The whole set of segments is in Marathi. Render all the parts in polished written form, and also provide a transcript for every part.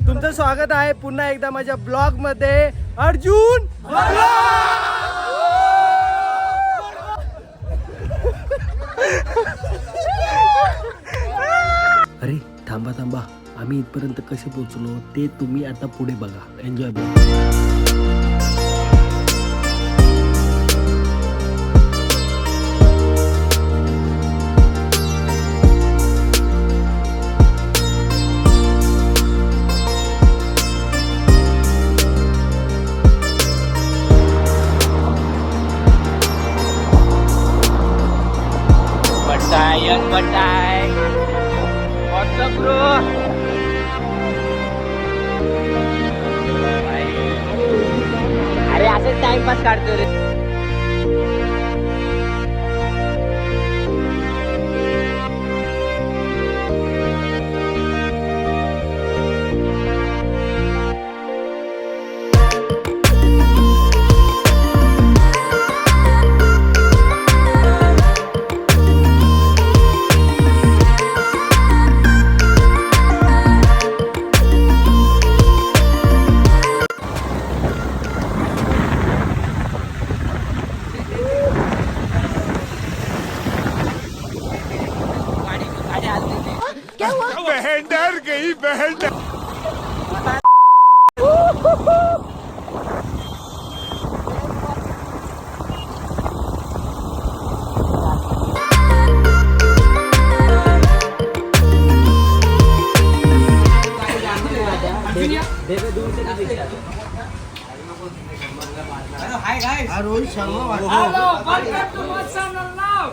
तुमचं स्वागत आहे पुन्हा एकदा माझ्या ब्लॉग मध्ये. अर्जुन अरे थांबा थांबा, आम्ही इथपर्यंत कसे पोहोचलो ते तुम्ही आता पुढे बघा. Enjoy Bye. What's up, bro? अरे असंच टाइमपास काढतो रे. बहन डर गई, बहन डर. Hi guys. Rohit Sharma. Hello, welcome to my channel now.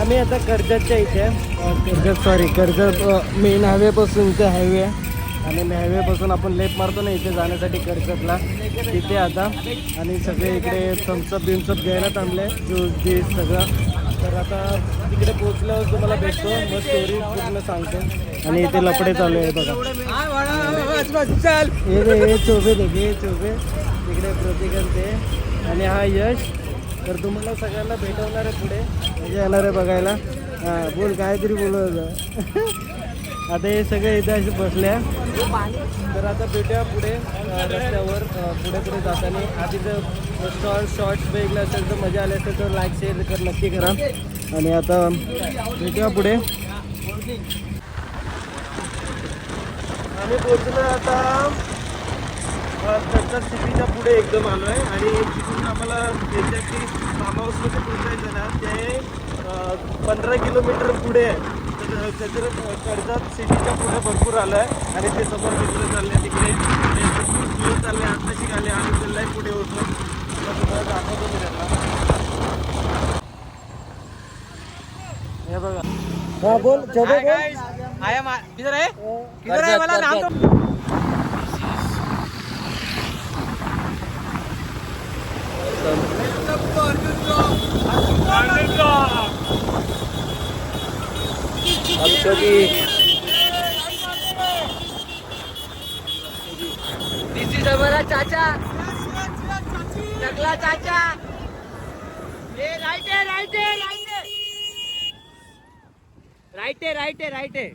आम्ही आता कर्जतच्या इथे कर्जत मेन हायवेपासून इथे हायवे आहे आणि हायवेपासून आपण लेफ्ट मारतो ना इथे जाण्यासाठी कर्जतला, तिथे आता. आणि सगळे इकडे थम्सअप बिम्सअप घ्यायला थांबले, ज्यूस बीस सगळं. तर आता तिकडे पोचल्यावर तुम्हाला भेटतो, मग स्टोरी पूर्ण सांगतो. आणि इथे लपडे चालू आहे बघा. हे चोबे हे चोबे तिकडे प्रतिकांत ते आणि हा यश. तर तुम्हाला सगळ्यांना भेटवणार आहे पुढे, म्हणजे येणार आहे बघायला. हां बोल, काहीतरी बोलत. आता हे सगळे इथे असे बसल्या. तर आता भेटूया पुढे रस्त्यावर पुढे जाताना. आधी जर शॉर्ट्स वेगळे असेल तर मजा आली असेल तर लाईक शेअर नक्की करा. आणि आता भेटूया पुढे. आम्ही पोचलो आता कर्जत सिटीच्या पुढे एकदम आलो आहे. आणि तिथून आम्हाला एक्झॅक्टली फार्म हाऊसमध्ये पोचायचं ना, ते 15 किलोमीटर पुढे आहे. तर कर्जत सिटीच्या पुढे भरपूर आलं आहे. आणि ते समोर मित्र चालले तिकडे घेऊन चालले, आत्ताशी आले. आम्ही चाललाय पुढे होतो, तुम्हाला दाखवतो मी त्यांना. हे बघा. हा बोल. किधर है वाला नाम तो. दिस इज हमारा चाचा, टकला चाचा. ये राइट है, राइट है, राइट है, राइट है, राइट है, राइट है.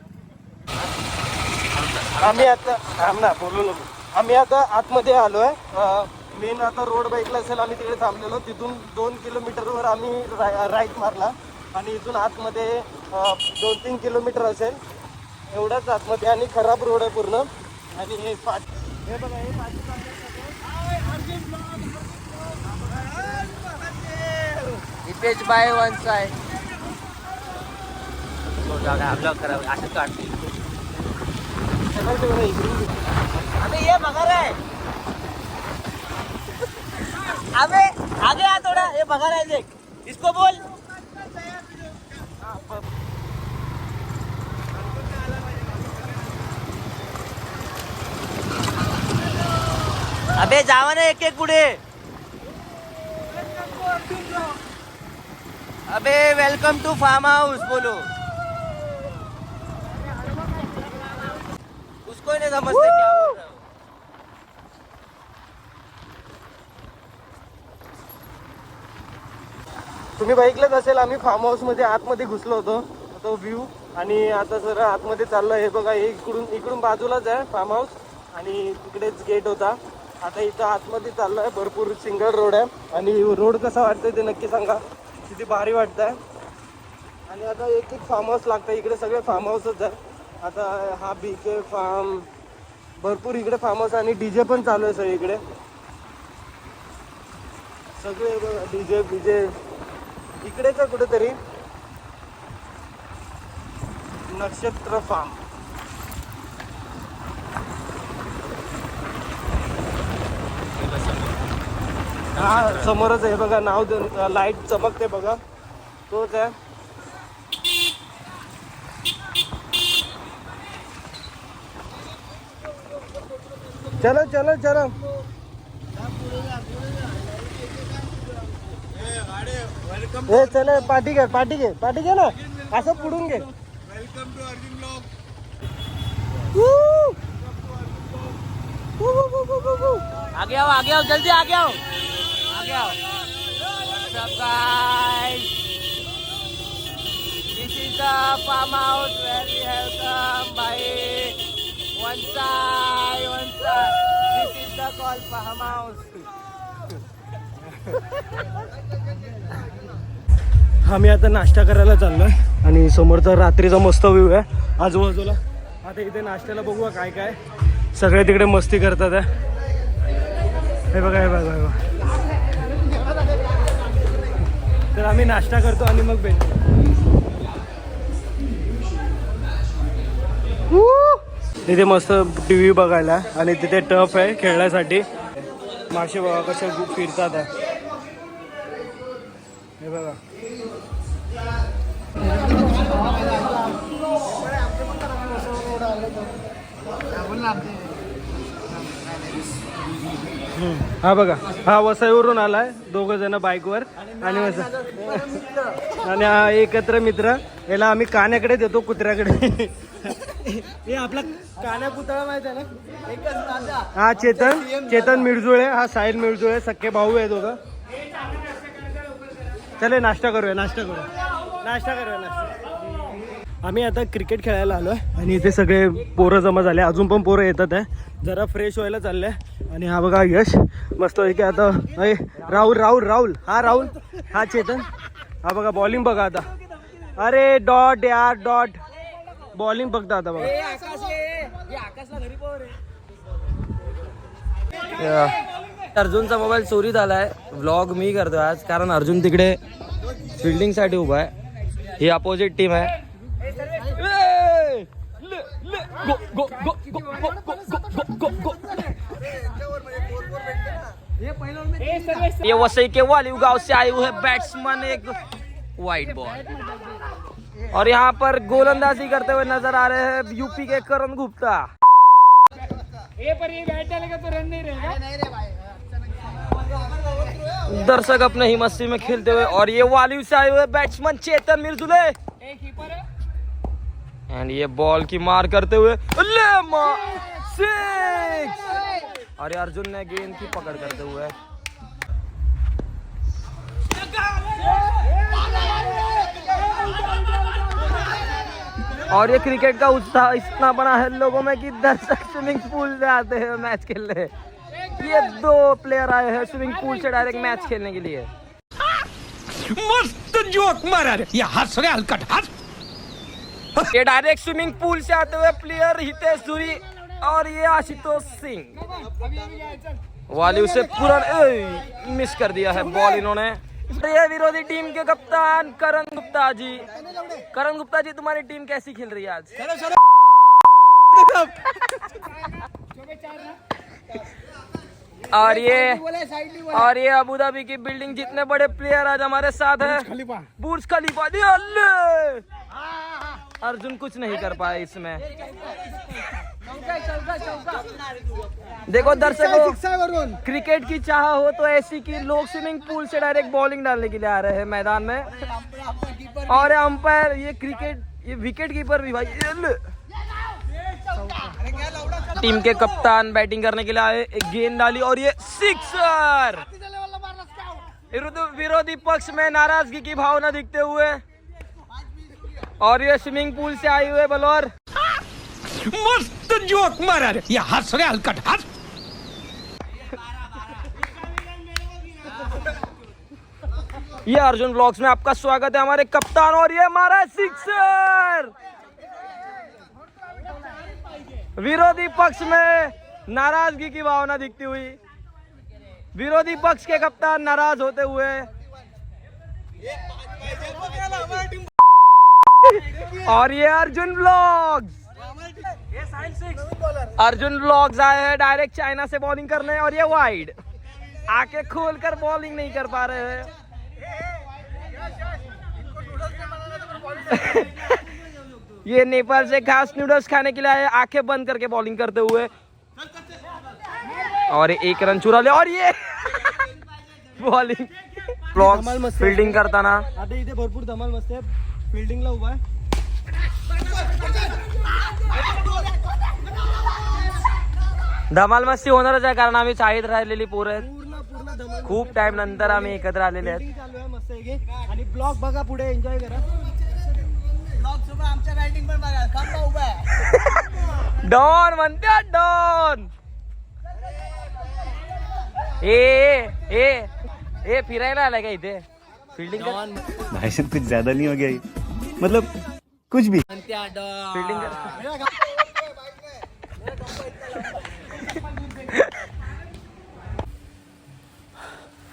आम्ही आता थांब ना, बोलू नको. आम्ही आता आतमध्ये आलो आहे. मेन आता रोड बाईकला असेल, आम्ही तिकडे थांबलेलो. तिथून 2 किलोमीटरवर आम्ही राईट मारला. आणि इथून आतमध्ये 2-3 किलोमीटर असेल, एवढाच आतमध्ये. आणि खराब रोड आहे पूर्ण. आणि हे बघा, हे page by one side blog करा असं काढते. अबे ये मगर है. अबे आगे आ थोड़ा. ये मगर है देख. इसको बोल. अबे जावा ना एक एक पुढे. अबे वेलकम टू फार्म हाउस बोलो. उसको नहीं समझते क्या बोल रहा हूँ. तुम्ही बघितलंच असेल आम्ही फार्म हाऊस मध्ये आतमध्ये घुसलो होतो. तो व्ह्यू आणि आता सर आतमध्ये चाललो. हे बघा हे इकडून बाजूलाच आहे फार्म हाऊस आणि तिकडेच गेट होता. आता इथं आतमध्ये चाललो आहे. भरपूर सिंगल रोड आहे आणि रोड कसा वाटतंय ते नक्की सांगा. किती भारी वाटतंय. आणि आता एक एक फार्म हाऊस लागतं. इकडे सगळे फार्म हाऊसच आहे. आता हा बीके फार्म भरपूर इकडे फार्म हाऊस आणि डीजे पण चालू आहे सगळीकडे. सगळे बघा डीजे बीजे इकडेच आहे कुठेतरी. नक्षत्र फार्म. हा समोरच आहे बघा. नाव लाईट चमकते बघा तोच आहे. चलो चलो चलो. हे चल पाठी घे ना. असं पुढून घे. Welcome to Arjun blog. आगे आओ जल्दी आगे आओ. What's up guys? This is the farm house where we have come by one side. This is the called farm house. आम्ही आता नाश्ता करायला चाललोय आणि समोरचा रात्रीचा मस्त व्ह्यू आहे आजूबाजूला. आता इथे नाश्त्याला बघूया काय काय. सगळे तिकडे मस्ती करतात आहे. हे बघा हे बघा हे बघा. तर आम्ही नाश्ता करतो आणि मग भेटतो. तिथे मस्त टीव्ही बघायला आणि तिथे टफ आहे खेळण्यासाठी. मासे बघा कसे फिरतात आहे. हे बघा हा बघा हा वसईवरून आलाय. 2 जण बाईकवर आणि आणि हा एकत्र मित्र. याला आम्ही कान्याकडे देतो कुत्र्याकडे. हे आपला कान्या पुतळा माहित आहे ना. हा चेतन मिरजुळे. हा साहिल मिरजुळे. सख्खे भाऊ आहे दोघं. चले नाश्ता करूया. आम्ही आता क्रिकेट खेळायला आलोय आणि इथे सगळे पोरं जमा झाले. अजून पण पोरं येतात आहे. जरा फ्रेश व्हायला चालले. आणि हा बघा यश मस्त आहे की आता. राहुल हा राहुल. हा चेतन. हा बघा बॉलिंग बघा आता. अरे डॉट यार डॉट. बॉलिंग बघता आता बघा. अर्जुनचा मोबाईल चोरी झालाय. व्लॉग मी करतो आज कारण अर्जुन तिकडे फिल्डिंग साठी उभा आहे. ही अपोजिट टीम आहे. ये वसई के वाली गांव से आए हुए बैट्समैन एक वाइट बॉल और यहाँ पर गोलंदाजी करते हुए नजर आ रहे हैं यूपी के करण गुप्ता. दर्शक अपने ही मस्ती में खेलते हुए और ये वाली से आए हुए बैट्समैन चेतन मिर्जुले एंड ये बॉल की मार करते हुए और अर्जुन ने गेंद की पकड़ करते हुए और ये क्रिकेट का उत्साह इतना बना है लोगों में कि दर्शक स्विमिंग पूल से आते हैं मैच खेलने. ये 2 प्लेयर आए हैं स्विमिंग पूल से डायरेक्ट मैच खेलने के लिए. मस्त जोक मारा रे. या हंस रे हलकट हंस. ये डायरेक्ट स्विमिंग पूल से आते हुए प्लेयर हितेश धुरी और ये आशुतोष सिंह. वाली उसे पूरा मिस कर दिया है बॉल इन्होंने. ये विरोधी टीम के कप्तान करण गुप्ता जी। करण गुप्ता जी, तुम्हारी टीम कैसी खेल रही है आज? और ये अबू धाबी की बिल्डिंग, जितने बड़े प्लेयर आज हमारे साथ है। बुर्ज खलीफा। अर्जुन कुछ नहीं कर पाए इसमें। देखो दर्शकों, क्रिकेट की चाह हो तो ऐसी कि लोग स्विमिंग पूल से डायरेक्ट बॉलिंग डालने के लिए आ रहे हैं मैदान में। और अंपायर, ये क्रिकेट, ये विकेट कीपर भी भाई। टीम के कप्तान बैटिंग करने के लिए आए, एक गेंद डाली और ये सिक्सर। विरोधी पक्ष में नाराजगी की भावना दिखते हुए, और ये स्विमिंग पूल से आए हुए बॉलर। मस्त जोक मारा रे, ये हंस रहे हलकट हंस। ये अर्जुन ब्लॉग्स में आपका स्वागत है, हमारे कप्तान। और ये मारा सिक्सर। विरोधी पक्ष में नाराजगी की भावना दिखती हुई, विरोधी पक्ष के कप्तान नाराज होते हुए। और ये अर्जुन ब्लॉग्स, अर्जुन ब्लॉग्स आए हैं डायरेक्ट चाइना से बॉलिंग करने। और ये वाइड, आके खोलकर बॉलिंग नहीं कर पा रहे हैं। ये नेपाल से खास नूडल्स खाने के लिए आए, आंखें बंद करके बॉलिंग करते हुए। और एक रन चुरा ले, और ये बॉलिंग ब्लॉग्स फील्डिंग करताना। आता इथे भरपूर धमाल मस्त आहे, फिल्डिंगला उभा आहे। धमाल मस्ती होणारच आहे, कारण आम्ही शाळेत राहिलेली पोरं आहेत. खूप टाइम नंतर आम्ही एकत्र आलेले आहेत. चालू आहे मस्त आहे की. आणि ब्लॉग बघा, पुढे एन्जॉय करा. ब्लॉग सोबत आमच्या बॅटिंग पण बघा. खांबा उभा आहे. डॉन म्हणते डॉन. ए फिरायला आलाय का इथे? फील्डिंग भाई साहब कुछ ज्यादा नहीं हो गया ये? मतलब कुछ भी. फील्डिंग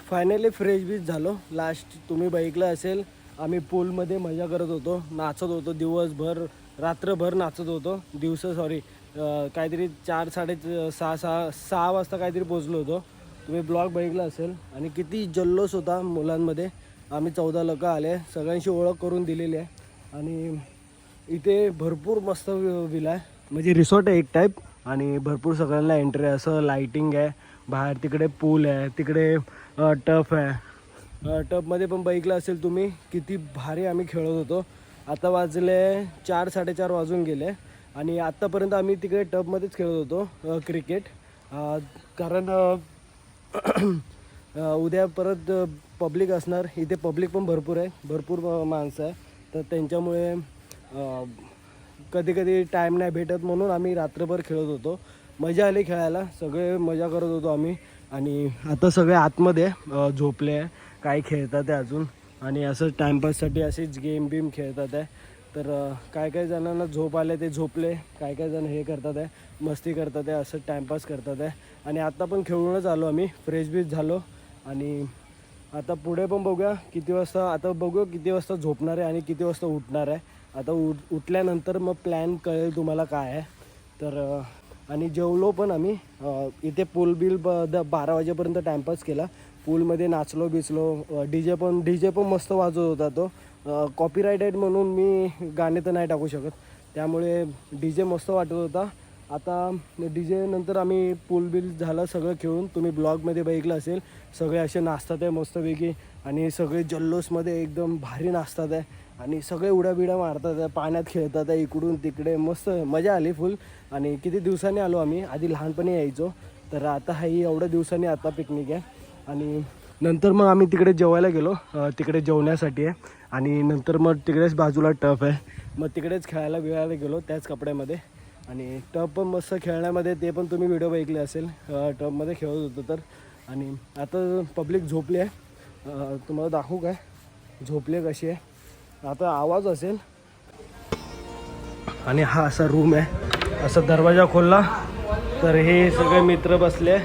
फायनली फ्रेश बीच झालो. लास्ट तुम्ही बघितलं असेल, आम्ही पूलमध्ये मजा करत होतो, नाचत होतो दिवसभर, रात्रभर नाचत होतो. काहीतरी 6 वाजता काहीतरी पोचलो होतो. तुम्ही ब्लॉग बघितला असेल. आणि किती जल्लोष होता मुलांमध्ये. आम्ही 14 लोक आले, सगळ्यांशी ओळख करून दिलेली आहे. आणि इथे भरपूर मस्त विला आहे, म्हणजे रिसॉर्ट आहे एक टाईप. आणि भरपूर सगळ्यांना एंट्री आहे, असं लाईटिंग आहे बाहेर. तिकडे पूल आहे, तिकडे टफ आहे. टफमध्ये पण बघितलं असेल तुम्ही, किती भारी आम्ही खेळत होतो. आता वाजले 4-4:30 वाजून गेले. आणि आत्तापर्यंत आम्ही तिकडे टफमध्येच खेळत होतो क्रिकेट. कारण उद्या परत पब्लिक असणार. इथे पब्लिक पण भरपूर आहे, भरपूर माणसं आहे. तर त्यांच्यामुळे कधी कधी टाईम नाही भेटत, म्हणून आम्ही रात्रभर खेळत होतो. मजा आली खेळायला, सगळे मजा करत होतो आम्ही. आणि आता सगळे आतमध्ये झोपले आहे, काही खेळतात आहे अजून. आणि असं टाईमपाससाठी असेच गेम बीम खेळतात आहे. तर काही जणांना झोप आले ते झोपले, काही जण हे करतात आहे, मस्ती करतात आहे, असं टाईमपास करतात आहे. आणि आत्ता पण खेळूनच आलो आम्ही, फ्रेश बीच झालो. आणि आता पुढे पण बघूया किती वाजता झोपणार आहे आणि किती वाजता उठणार आहे. आता उठल्यानंतर मग प्लॅन कळेल तुम्हाला काय आहे. तर आणि जेवलो पण आम्ही. इथे पूल बिल 12 वाजेपर्यंत टाईमपास केला. पूलमध्ये नाचलो बिचलो. डीजे पण मस्त वाजवत होता तो. कॉपीराईट आहे म्हणून मी गाणे तर नाही टाकू शकत, त्यामुळे डीजे मस्त वाटत होता. आता डीजे नंतर आम्ही पूल बिल झालं सगळं खेळून. तुम्ही ब्लॉगमध्ये बघितलं असेल, सगळे असे नाचतात आहे मस्तपैकी. आणि सगळे जल्लोषमध्ये एकदम भारी नाचतात आहे. आणि सगळे उड्या बिड्या मारतात आहे, पाण्यात खेळतात आहे, इकडून तिकडे. मस्त मजा आली फुल. आणि किती दिवसांनी आलो आम्ही, आधी लहानपणी यायचो. तर आता ही एवढ्या दिवसांनी आता पिकनिक आहे. आणि नंतर मग आम्ही तिकडे जेवायला गेलो, तिकडे जेवण्यासाठी आहे. आणि नंतर मग तिकडेच बाजूला टफ आहे, मग तिकडेच खेळायला बिळायला गेलो त्याच कपड्यामध्ये. आणि टफ पण मस्त खेळण्यामध्ये, ते पण तुम्ही व्हिडिओ बघितले असेल, टफमध्ये खेळत होतो. तर आणि आता पब्लिक झोपली आहे, तुम्हाला दाखवू काय झोपले कशी आहे. आता आवाज असेल. आणि हा असा रूम आहे, असा दरवाजा खोलला तर हे सगळे मित्र बसले.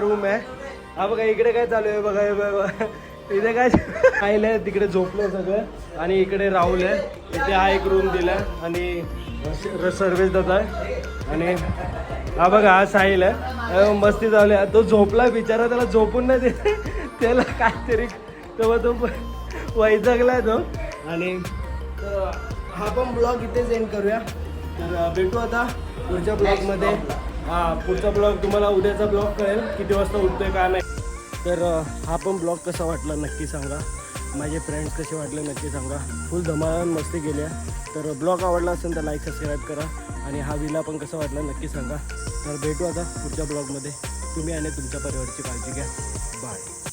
रूम आहे. हा बघा इकडे काय चालू आहे बघा, हे बघा इथे काय आहे, तिकडे झोपलं सगळं आणि इकडे राहुल आहे. इथे हा एक रूम दिला आणि सर्व्हिस देत आहे. आणि हा बघा हा साहिल आहे, मस्ती चालू आहे. तो झोपला बिचारा, त्याला झोपून नाही दे, त्याला काहीतरी तेव्हा तो वैजागलाय तो. आणि हा पण ब्लॉग इथेच एंड करूया. तर भेटू आता पुढच्या ब्लॉगमध्ये. पुढचा ब्लॉग तुम्हाला उद्याचा ब्लॉग कळेल किती वाजता उठतोय काय नाही. तर हा पण ब्लॉग कसा वाटला नक्की सांगा. माझे फ्रेंड्स कसे वाटले नक्की सांगा. फुल धमाल मस्ती केल्या. तर ब्लॉग आवडला असेल तर लाईक सबस्क्राईब करा. आणि हा विला पण कसा वाटला नक्की सांगा. तर भेटू आता पुढच्या ब्लॉगमध्ये. तुम्ही आणि तुमच्या परिवाराची काळजी घ्या. बाय.